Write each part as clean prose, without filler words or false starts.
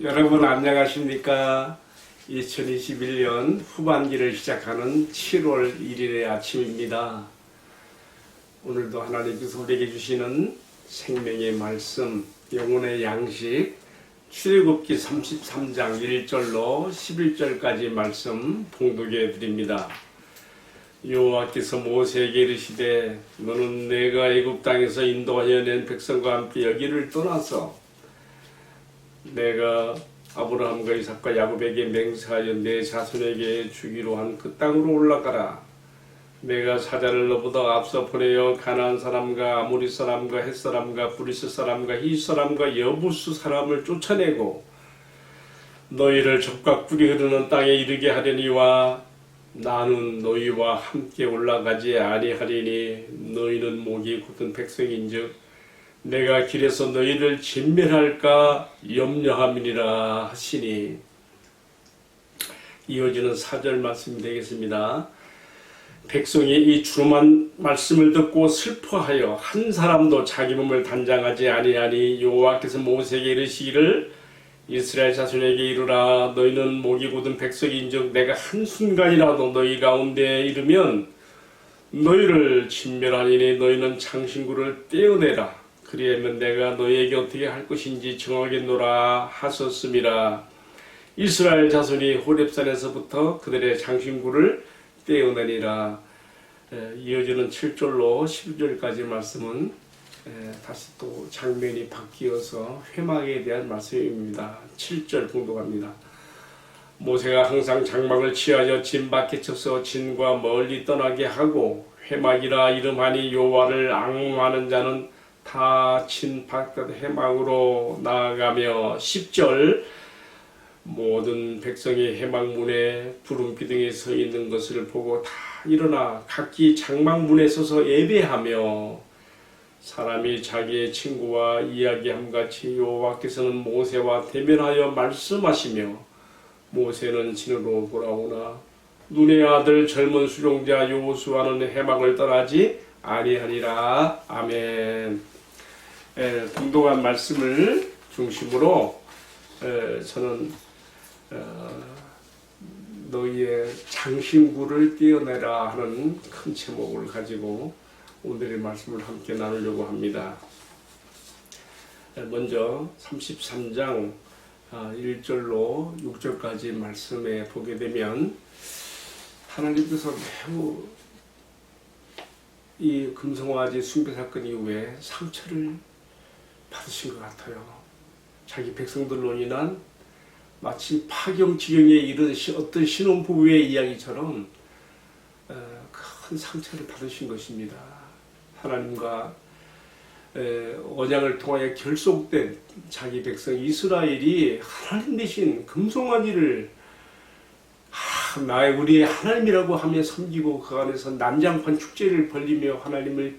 여러분 안녕하십니까? 2021년 후반기를 시작하는 7월 1일의 아침입니다. 오늘도 하나님께서 우리에게 주시는 생명의 말씀, 영혼의 양식, 출애굽기 33장 1절로 11절까지 말씀 봉독해 드립니다. 여호와께서 모세에게 이르시되 너는 내가 애굽 땅에서 인도하여 낸 백성과 함께 여기를 떠나서 내가 아브라함과 이삭과 야곱에게 맹세하여 내 자손에게 주기로 한 그 땅으로 올라가라. 내가 사자를 너보다 앞서 보내어 가나안 사람과 아모리 사람과 헷 사람과 브리스 사람과 히 사람과 여부스 사람을 쫓아내고 너희를 적과 꿀이 흐르는 땅에 이르게 하려니와 나는 너희와 함께 올라가지 아니하리니 너희는 목이 곧은 백성인즉 내가 길에서 너희를 진멸할까 염려함이니라 하시니. 이어지는 4절 말씀이 되겠습니다. 백성이 이 주름한 말씀을 듣고 슬퍼하여 한 사람도 자기 몸을 단장하지 아니하니 여호와께서 모세에게 이르시기를 이스라엘 자손에게 이르라. 너희는 목이 곧은 백성인즉 내가 한순간이라도 너희 가운데 이르면 너희를 진멸하리니 너희는 장신구를 떼어내라. 그리하면 내가 너희에게 어떻게 할 것인지 정하겠노라 하셨음이라. 이스라엘 자손이 호렙산에서부터 그들의 장신구를 떼어내니라. 이어지는 7절로 12절까지 말씀은 다시 또 장면이 바뀌어서 회막에 대한 말씀입니다. 7절 봉독합니다. 모세가 항상 장막을 취하여 진 밖에 쳐서 진과 멀리 떠나게 하고 회막이라 이름하니 여호와를 앙망하는 자는 다 진 바깥 해막으로 나아가며. 10절 모든 백성이 해막문에 부름기둥에 서 있는 것을 보고 다 일어나 각기 장막문에 서서 예배하며 사람이 자기의 친구와 이야기함같이 여호와께서는 모세와 대면하여 말씀하시며 모세는 진으로 돌아오나 눈의 아들 젊은 수종자 여호수아는 해막을 떠나지 아니하리라. 아멘. 동동한 말씀을 중심으로 저는 너희의 장신구를 떼어내라 하는 큰 제목을 가지고 오늘의 말씀을 함께 나누려고 합니다. 먼저 33장 1절로 6절까지 말씀에 보게 되면 하나님께서 매우 이 금성화지 숭배 사건 이후에 상처를 받으신 것 같아요. 자기 백성들로 인한 마치 파경지경에 이른 어떤 신혼부부의 이야기처럼 큰 상처를 받으신 것입니다. 하나님과 언약을 통하여 결속된 자기 백성 이스라엘이 하나님 대신 금송아지를 우리의 하나님이라고 하며 섬기고 그 안에서 난장판 축제를 벌리며 하나님을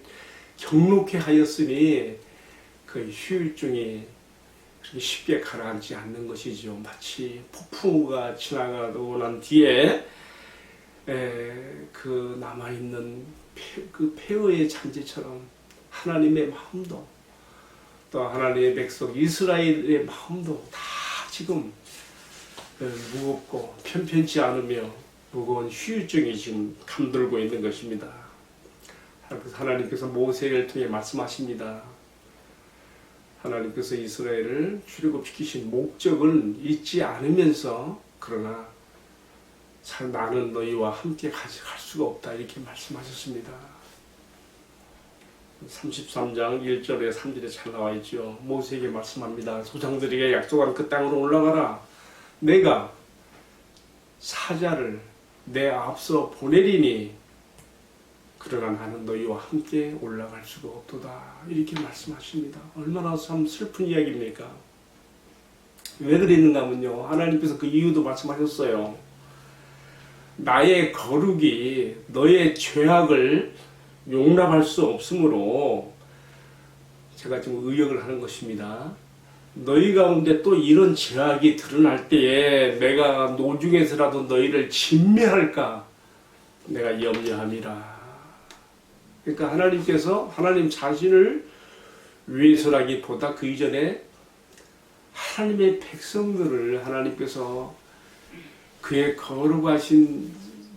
경록해 하였으니 그 휴일증이 그렇게 쉽게 가라앉지 않는 것이죠. 마치 폭풍우가 지나가고 난 뒤에 그 남아있는 그 폐허의 잔재처럼 하나님의 마음도 또 하나님의 백성 이스라엘의 마음도 다 지금 무겁고 편편치 않으며 무거운 휴유증이 지금 감돌고 있는 것입니다. 하나님께서 모세를 통해 말씀하십니다. 하나님께서 이스라엘을 출애굽시키신 목적을 잊지 않으면서 그러나 나는 너희와 함께 갈 수가 없다 이렇게 말씀하셨습니다. 33장 1절에 3절에 잘 나와 있죠. 모세에게 말씀합니다. 조상들에게 약속한 그 땅으로 올라가라. 내가 사자를 내 앞서 보내리니 그러나 나는 너희와 함께 올라갈 수가 없도다 이렇게 말씀하십니다. 얼마나 참 슬픈 이야기입니까? 왜 그랬는가 하면요, 하나님께서 그 이유도 말씀하셨어요. 나의 거룩이 너의 죄악을 용납할 수 없으므로 제가 지금 의역을 하는 것입니다. 너희 가운데 또 이런 죄악이 드러날 때에 내가 노중에서라도 너희를 진멸할까 내가 염려함이라. 그러니까 하나님께서 하나님 자신을 위해서라기보다 그 이전에 하나님의 백성들을 하나님께서 그의 거룩하신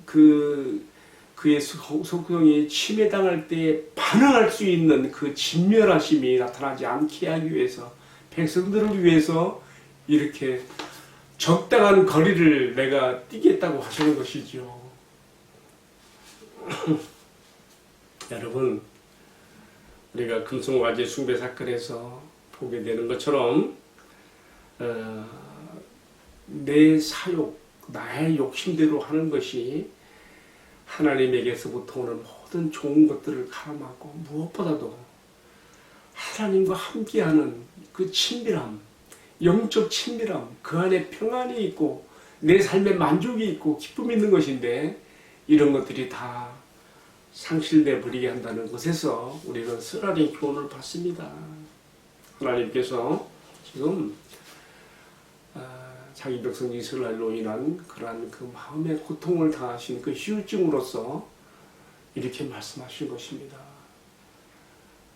그의 속성이 침해당할 때 반응할 수 있는 그 진멸하심이 나타나지 않게 하기 위해서 백성들을 위해서 이렇게 적당한 거리를 내가 뛰겠다고 하시는 것이죠. 여러분, 우리가 금송아지 숭배 사건에서 보게 되는 것처럼 내 사욕, 나의 욕심대로 하는 것이 하나님에게서부터 오는 모든 좋은 것들을 가로막고 무엇보다도 하나님과 함께하는 그 친밀함, 영적 친밀함, 그 안에 평안이 있고 내 삶에 만족이 있고 기쁨이 있는 것인데 이런 것들이 다 상실돼 버리게 한다는 것에서 우리는 쓰라린 교훈을 받습니다. 하나님께서 지금 자기 백성 이스라엘로 인한 그러한 그 마음의 고통을 당하신 그 휴증으로서 이렇게 말씀하신 것입니다.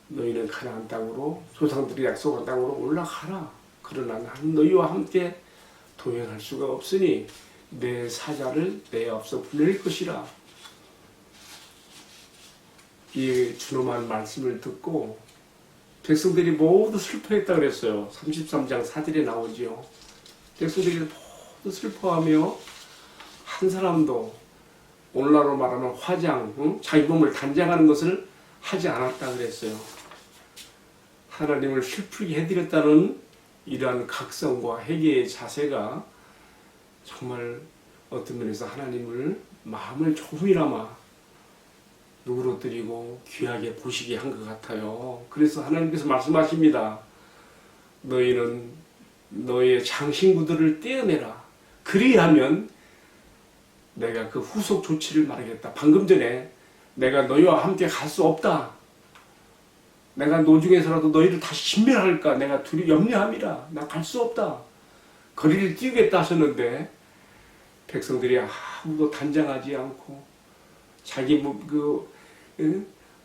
너희는 가나안 땅으로 조상들이 약속한 땅으로 올라가라. 그러나 나는 너희와 함께 동행할 수가 없으니 내 사자를 내 앞서 보낼 것이라. 이 준엄한 말씀을 듣고 백성들이 모두 슬퍼했다 그랬어요. 33장 4절에 나오지요. 백성들이 모두 슬퍼하며 한 사람도 오늘날로 말하면 화장, 자기 몸을 단장하는 것을 하지 않았다 그랬어요. 하나님을 슬프게 해드렸다는 이러한 각성과 회개의 자세가 정말 어떤 면에서 하나님을 마음을 조금이나마 누그러뜨리고 귀하게 보시게 한 것 같아요. 그래서 하나님께서 말씀하십니다. 너희는 너의 장신구들을 떼어내라. 그리하면 내가 그 후속 조치를 말하겠다. 방금 전에 내가 너희와 함께 갈 수 없다. 내가 노중에서라도 너희를 다시 진멸할까 내가 염려함이라. 나 갈 수 없다. 거리를 띄우겠다 하셨는데 백성들이 아무도 단장하지 않고 자기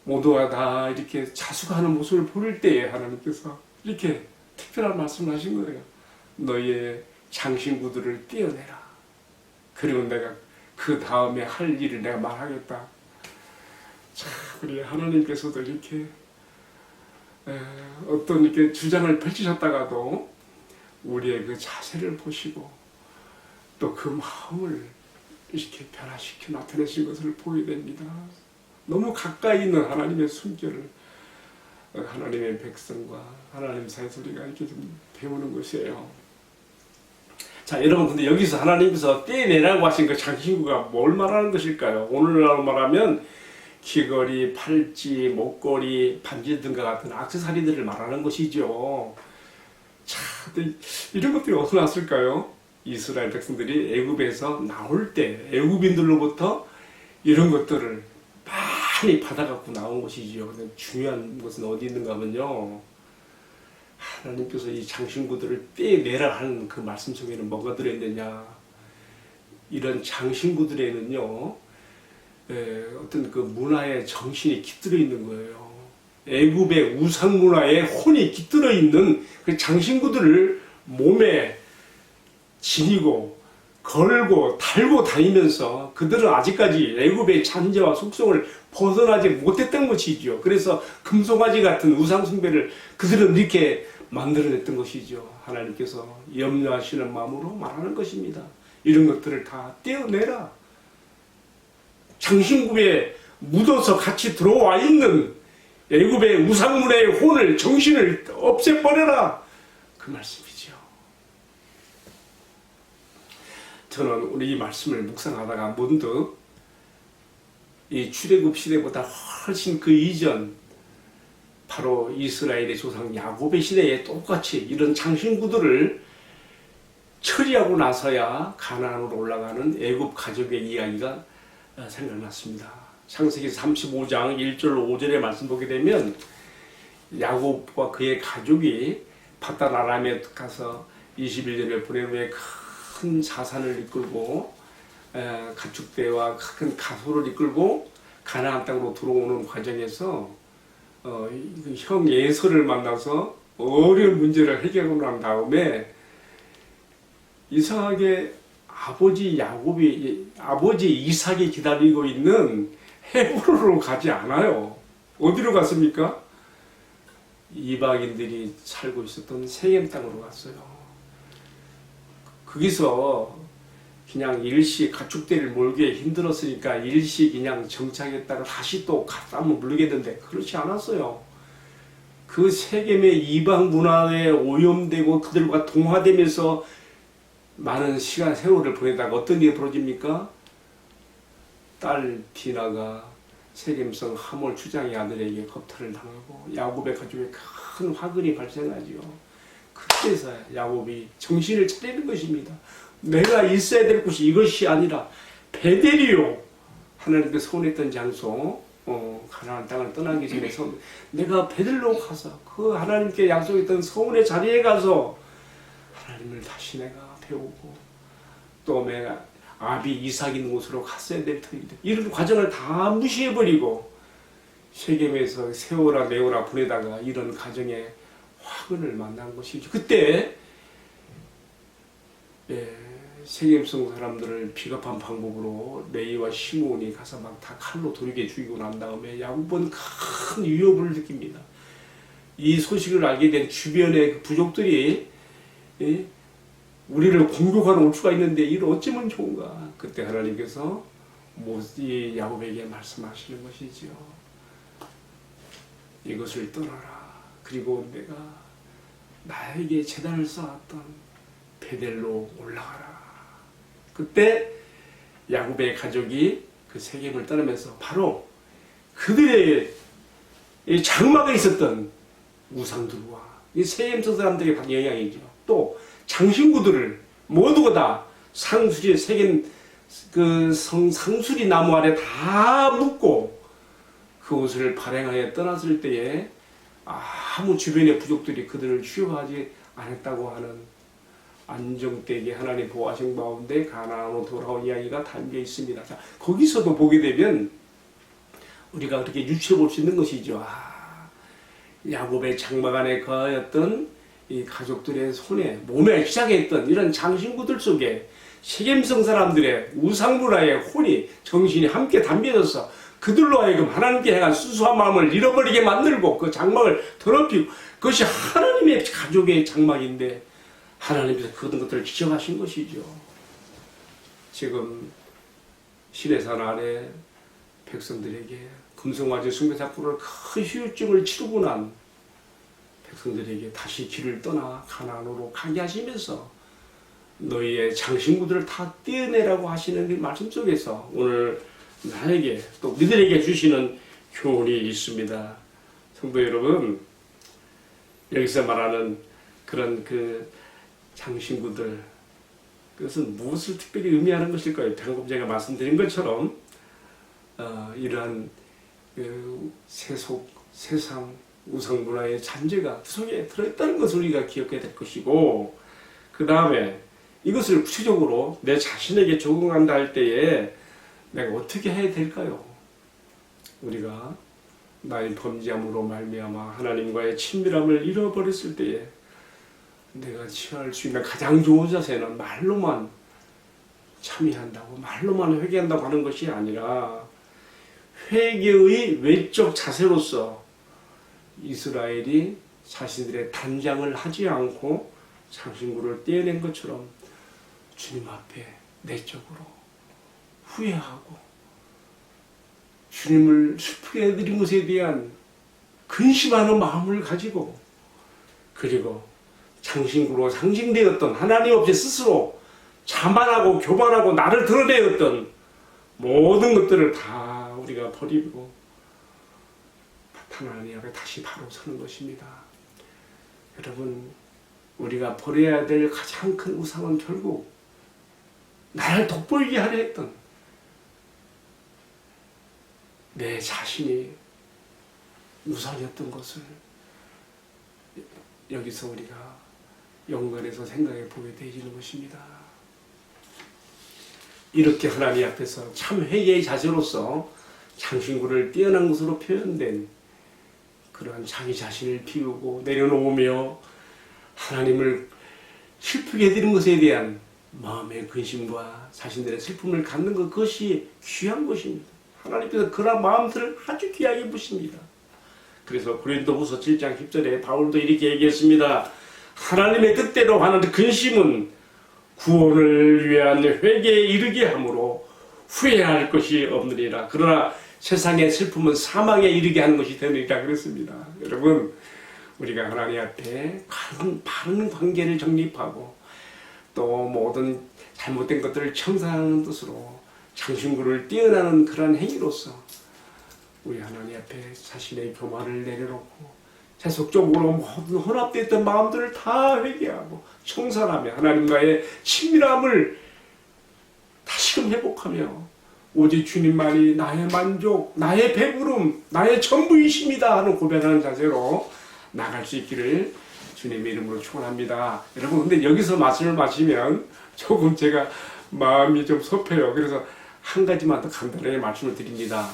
모두가 다 이렇게 자숙하는 모습을 볼 때에 하나님께서 이렇게 특별한 말씀을 하신 거예요. 너희의 장신구들을 떼어내라. 그리고 내가 그 다음에 할 일을 내가 말하겠다. 참, 우리 하나님께서도 이렇게 어떤 이렇게 주장을 펼치셨다가도 우리의 그 자세를 보시고 또 그 마음을 이렇게 변화시켜 나타내신 것을 보게 됩니다. 너무 가까이 있는 하나님의 숨결을 하나님의 백성과 하나님 사이에서 우리가 이렇게 좀 배우는 것이에요. 자, 여러분, 근데 여기서 하나님께서 떼내라고 하신 그 장신구가 뭘 말하는 것일까요? 오늘날로 말하면 귀걸이, 팔찌, 목걸이, 반지 등과 같은 액세서리들을 말하는 것이죠. 자, 이런 것들이 어디서 났을까요? 이스라엘 백성들이 애굽에서 나올 때 애굽인들로부터 이런 것들을 많이 받아갖고 나온 것이죠. 중요한 것은 어디 있는가 하면요, 하나님께서 이 장신구들을 떼내라 하는 그 말씀 속에는 뭐가 들어있느냐, 이런 장신구들에는요 어떤 그 문화의 정신이 깃들어 있는 거예요. 애굽의 우상 문화에 혼이 깃들어 있는 그 장신구들을 몸에 지니고 걸고 달고 다니면서 그들은 아직까지 애굽의 잔재와 속성을 벗어나지 못했던 것이죠. 그래서 금송아지 같은 우상 숭배를 그들은 이렇게 만들어냈던 것이죠. 하나님께서 염려하시는 마음으로 말하는 것입니다. 이런 것들을 다 떼어내라. 장신구에 묻어서 같이 들어와 있는 애굽의 우상 문화의 혼을, 정신을 없애버려라. 그 말씀이죠. 저는 우리 이 말씀을 묵상하다가 문득 이 출애굽 시대보다 훨씬 그 이전, 바로 이스라엘의 조상 야곱의 시대에 똑같이 이런 장신구들을 처리하고 나서야 가나안으로 올라가는 애굽 가족의 이야기가 생각났습니다. 창세기 35장 1절 5절의 말씀 보게 되면 야곱과 그의 가족이 바단 아람에 가서 21년을 보낸 후에 큰 자산을 이끌고 가축대와 큰 가소를 이끌고 가나안 땅으로 들어오는 과정에서 형 예서를 만나서 어려운 문제를 해결하고 난 다음에 이상하게 아버지 야곱이 아버지 이삭이 기다리고 있는 헤브론으로 가지 않아요. 어디로 갔습니까? 이방인들이 살고 있었던 세겜 땅으로 갔어요. 거기서 그냥 일시 가축대를 몰기에 힘들었으니까 일시 그냥 정착했다가 다시 또 갔다 한번 물르겠는데 그렇지 않았어요. 그 세겜의 이방 문화에 오염되고 그들과 동화되면서 많은 시간 세월을 보내다가 어떤 일이 벌어집니까? 딸 디나가 세겜성 하몰 주장의 아들에게 겁탈을 당하고 야곱의 가족에 큰 화근이 발생하지요. 그때서 야곱이 정신을 차리는 것입니다. 내가 있어야 될 곳이 이것이 아니라 베델이요. 하나님께서 소원했던 장소, 가나안 땅을 떠나기 전에 내가 베델로 가서 그 하나님께 약속했던 소원의 자리에 가서 하나님을 다시 내가 배우고 또 내가 아비 이삭 있는 곳으로 갔어야 될 터인데 이런 과정을 다 무시해버리고 세겜에서 세오라 메오라 보내다가 이런 가정에 화근을 만난 것이죠. 그때 세겜성 사람들을 비겁한 방법으로 레이와 시므온이 가서 막 다 칼로 돌게 죽이고 난 다음에 야곱은 큰 위협을 느낍니다. 이 소식을 알게 된 주변의 부족들이 우리를 공격하러 올 수가 있는데 이를 어찌면 좋은가. 그때 하나님께서 이 야곱에게 말씀하시는 것이지요. 이것을 떠나라. 그리고 내가 나에게 제단을 쌓았던 베델로 올라가라. 그때 야곱의 가족이 그 세겜을 떠나면서 바로 그들의 장막에 있었던 우상들과 이 세겜성 사람들에게 받은 영향이죠. 또 장신구들을 모두가 다 상수리 세겜 그 상수리 나무 아래 다 묶고 그곳을 발행하여 떠났을 때에 아무 주변의 부족들이 그들을 취업하지 않았다고 하는 안정되게 하나님 보호하신 가운데 가나안으로 돌아온 이야기가 담겨 있습니다. 자, 거기서도 보게 되면 우리가 그렇게 유추해 볼 수 있는 것이죠. 야곱의 장막 안에 거하였던 이 가족들의 손에 몸에 시작했던 이런 장신구들 속에 세겜성 사람들의 우상문화의 혼이 정신이 함께 담겨져서 그들로 하여금 하나님께 향한 순수한 마음을 잃어버리게 만들고 그 장막을 더럽히고 그것이 하나님의 가족의 장막인데 하나님께서 그런 것들을 지적하신 것이죠. 지금 시내산 아래 백성들에게 금송아지 숭배사건을 큰 후유증을 치르고 난 백성들에게 다시 길을 떠나 가나안으로 가게 하시면서 너희의 장신구들을 다 떼어내라고 하시는 그 말씀 속에서 오늘 나에게 또 우리들에게 주시는 교훈이 있습니다. 성도 여러분, 여기서 말하는 그런 그 장신구들, 그것은 무엇을 특별히 의미하는 것일까요? 방금 제가 말씀드린 것처럼 이러한 세상 우상 문화의 잔재가 그 속에 들어있다는 것을 우리가 기억해야 될 것이고, 그 다음에 이것을 구체적으로 내 자신에게 적용한다 할 때에 내가 어떻게 해야 될까요? 우리가 나의 범죄함으로 말미암아 하나님과의 친밀함을 잃어버렸을 때에 내가 취할 수 있는 가장 좋은 자세는 말로만 참여한다고 말로만 회개한다고 하는 것이 아니라 회개의 외적 자세로서 이스라엘이 자신들의 단장을 하지 않고 장신구를 떼어낸 것처럼 주님 앞에 내적으로 후회하고 주님을 슬프게 해드린 것에 대한 근심하는 마음을 가지고, 그리고 장신구로 상징되었던 하나님 없이 스스로 자만하고 교만하고 나를 드러내었던 모든 것들을 다 우리가 버리고 하나님 앞에 다시 바로 서는 것입니다. 여러분, 우리가 버려야 될 가장 큰 우상은 결국 나를 돋보이게 하려 했던 내 자신이 우상이었던 것을 여기서 우리가 연관해서 생각해 보게 되는 것입니다. 이렇게 하나님 앞에서 참 회개의 자세로서 장신구를 뛰어난 것으로 표현된 그러한 자기 자신을 비우고 내려놓으며 하나님을 슬프게 해드리는 것에 대한 마음의 근심과 자신들의 슬픔을 갖는 것, 그것이 귀한 것입니다. 하나님께서 그런 마음들을 아주 귀하게 보십니다. 그래서 고린도후서 7장 10절에 바울도 이렇게 얘기했습니다. 하나님의 뜻대로 하는 근심은 구원을 위한 회개에 이르게 하므로 후회할 것이 없느니라. 그러나 세상의 슬픔은 사망에 이르게 하는 것이 되니까 그렇습니다. 여러분, 우리가 하나님 앞에 바른 관계를 정립하고 또 모든 잘못된 것들을 청산하는 뜻으로 장신구를 뛰어나는 그런 행위로서 우리 하나님 앞에 자신의 교만을 내려놓고 세속적으로 모든 혼합되었던 마음들을 다 회개하고 청산하며 하나님과의 친밀함을 다시금 회복하며 오직 주님만이 나의 만족, 나의 배부름, 나의 전부이십니다 하는 고백하는 자세로 나갈 수 있기를 주님의 이름으로 축원합니다. 여러분, 근데 여기서 말씀을 마치면 조금 제가 마음이 좀 섭해요. 그래서 한 가지만 더 간단하게 말씀을 드립니다.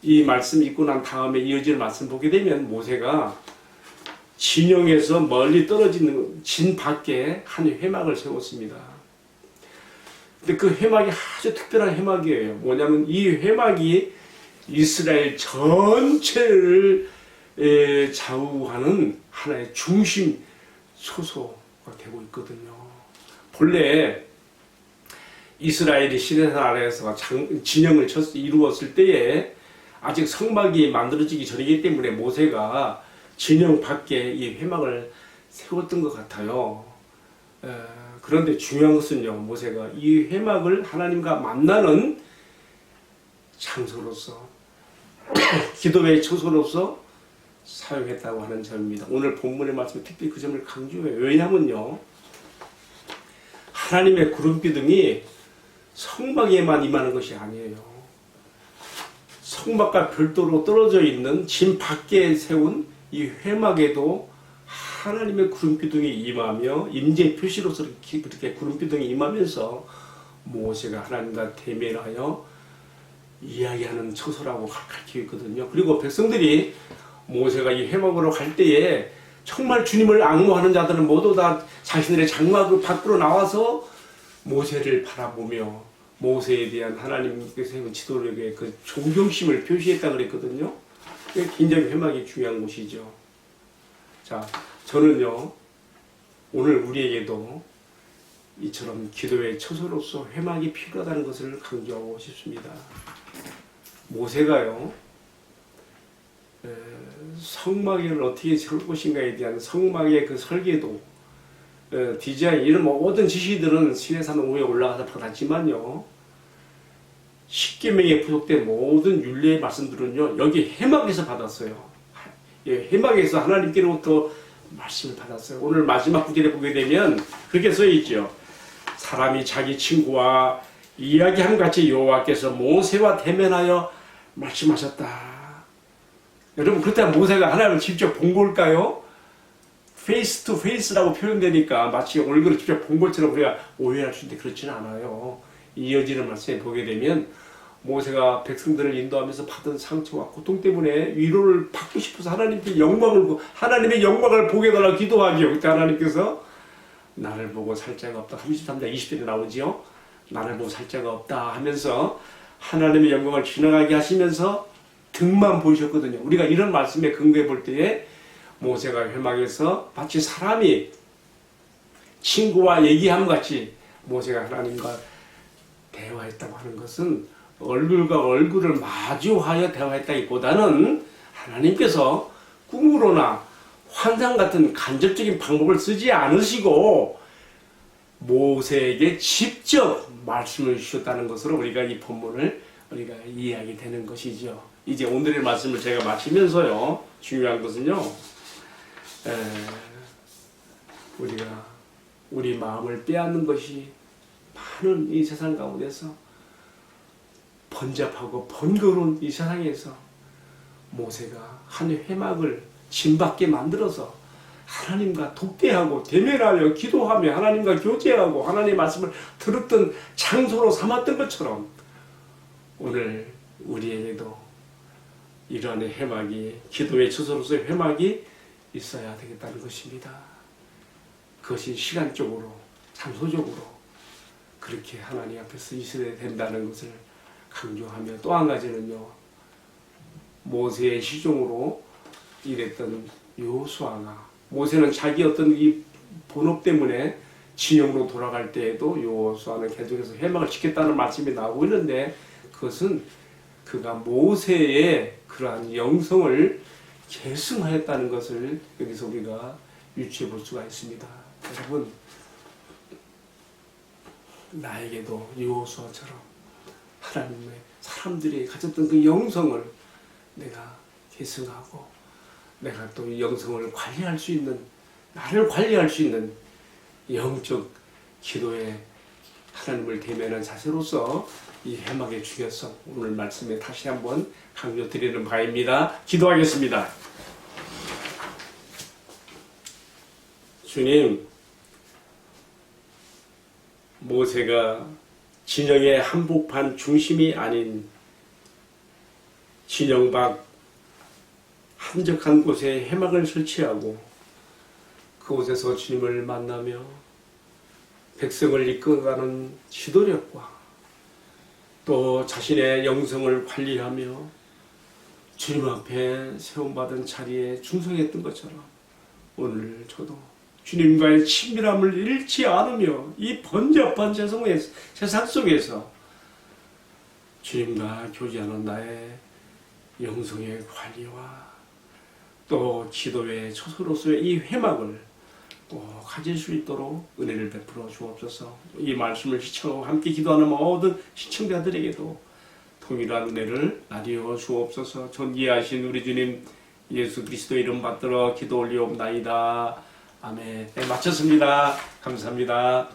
이 말씀 읽고 난 다음에 이어질 말씀 보게 되면 모세가 진영에서 멀리 떨어지는 진 밖에 한 회막을 세웠습니다. 근데 그 회막이 아주 특별한 회막이에요. 뭐냐면 이 회막이 이스라엘 전체를 좌우하는 하나의 중심 소소가 되고 있거든요. 본래 이스라엘이 시내산 아래에서 진영을 이루었을 때에 아직 성막이 만들어지기 전이기 때문에 모세가 진영 밖에 이 회막을 세웠던 것 같아요. 그런데 중요한 것은요, 모세가 이 회막을 하나님과 만나는 장소로서 기도의 처소로서 사용했다고 하는 점입니다. 오늘 본문의 말씀에 특별히 그 점을 강조해요. 왜냐하면요, 하나님의 구름기둥이 성막에만 임하는 것이 아니에요. 성막과 별도로 떨어져 있는 진 밖에 세운 이 회막에도 하나님의 구름기둥이 임하며 임재 표시로서 그렇게 구름기둥이 임하면서 모세가 하나님과 대면하여 이야기하는 처소라고 가르치고 있거든요. 그리고 백성들이 모세가 이 회막으로 갈 때에 정말 주님을 앙모하는 자들은 모두 다 자신들의 장막을 밖으로 나와서 모세를 바라보며 모세에 대한 하나님께서 세운 지도력의 그 존경심을 표시했다 그랬거든요. 굉장히 회막이 중요한 곳이죠. 자, 저는요, 오늘 우리에게도 이처럼 기도의 처소로서 회막이 필요하다는 것을 강조하고 싶습니다. 모세가요, 성막을 어떻게 세울 것인가에 대한 성막의 그 설계도, 디자인, 이런 모든 지시들은 시내산 위에 올라가서 받았지만요, 십계명에 부속된 모든 율례의 말씀들은요, 여기 회막에서 받았어요. 회막에서 하나님께로부터 말씀을 받았어요. 오늘 마지막 구절에 보게 되면 그렇게 써 있죠. 사람이 자기 친구와 이야기함 같이 여호와께서 모세와 대면하여 말씀하셨다. 여러분, 그렇다면 모세가 하나님을 직접 본 걸까요? 페이스 투 페이스라고 표현되니까 마치 얼굴을 직접 본 것처럼 우리가 오해할 수 있는데 그렇지는 않아요. 이어지는 말씀에 보게 되면 모세가 백성들을 인도하면서 받은 상처와 고통 때문에 위로를 받고 싶어서 하나님의 영광을 보게 달라고 기도하기요. 그때 하나님께서 나를 보고 살 자가 없다. 33장 20절에 나오지요. 나를 보고 살 자가 없다 하면서 하나님의 영광을 지나가게 하시면서 등만 보이셨거든요. 우리가 이런 말씀에 근거해 볼 때에 모세가 회막에서 마치 사람이 친구와 얘기함 같이 모세가 하나님과 대화했다고 하는 것은 얼굴과 얼굴을 마주하여 대화했다기보다는 하나님께서 꿈으로나 환상 같은 간접적인 방법을 쓰지 않으시고 모세에게 직접 말씀을 주셨다는 것으로 우리가 이 본문을 우리가 이해하게 되는 것이죠. 이제 오늘의 말씀을 제가 마치면서요, 중요한 것은요, 우리가 우리 마음을 빼앗는 것이 많은 이 세상 가운데서 번잡하고 번거로운 이 세상에서 모세가 한 회막을 진밖에 만들어서 하나님과 독대하고 대면하여 기도하며 하나님과 교제하고 하나님의 말씀을 들었던 장소로 삼았던 것처럼 오늘 우리에게도 이러한 회막이, 기도의 처소로서의 회막이 있어야 되겠다는 것입니다. 그것이 시간적으로, 장소적으로 그렇게 하나님 앞에서 있어야 된다는 것을 강조하며, 또 한 가지는요, 모세의 시종으로 일했던 여호수아가, 모세는 자기 어떤 이 본업 때문에 진영으로 돌아갈 때에도 여호수아는 계속해서 회막을 지켰다는 말씀이 나오고 있는데, 그것은 그가 모세의 그러한 영성을 계승하였다는 것을 여기서 우리가 유추해 볼 수가 있습니다. 여러분, 나에게도 여호수아처럼 하나님의 사람들이 가졌던 그 영성을 내가 계승하고, 내가 또 이 영성을 관리할 수 있는, 나를 관리할 수 있는 영적 기도에 하나님을 대면한 자세로서 이 회막의 중요성, 오늘 말씀에 다시 한번 강조드리는 바입니다. 기도하겠습니다. 주님, 모세가 진영의 한복판 중심이 아닌 진영 밖 한적한 곳에 회막을 설치하고 그곳에서 주님을 만나며 백성을 이끌어가는 지도력과 또 자신의 영성을 관리하며 주님 앞에 세움받은 자리에 충성했던 것처럼, 오늘 저도 주님과의 친밀함을 잃지 않으며 이 번잡한 세상 속에서 주님과 교제하는 나의 영성의 관리와 또 기도의 처소로서의 이 회막을 꼭 가질 수 있도록 은혜를 베풀어 주옵소서. 이 말씀을 시청하고 함께 기도하는 모든 시청자들에게도 동일한 은혜를 나뉘어 주옵소서. 존귀하신 우리 주님 예수 그리스도 이름 받들어 기도 올리옵나이다. 아멘. 네, 마쳤습니다. 감사합니다.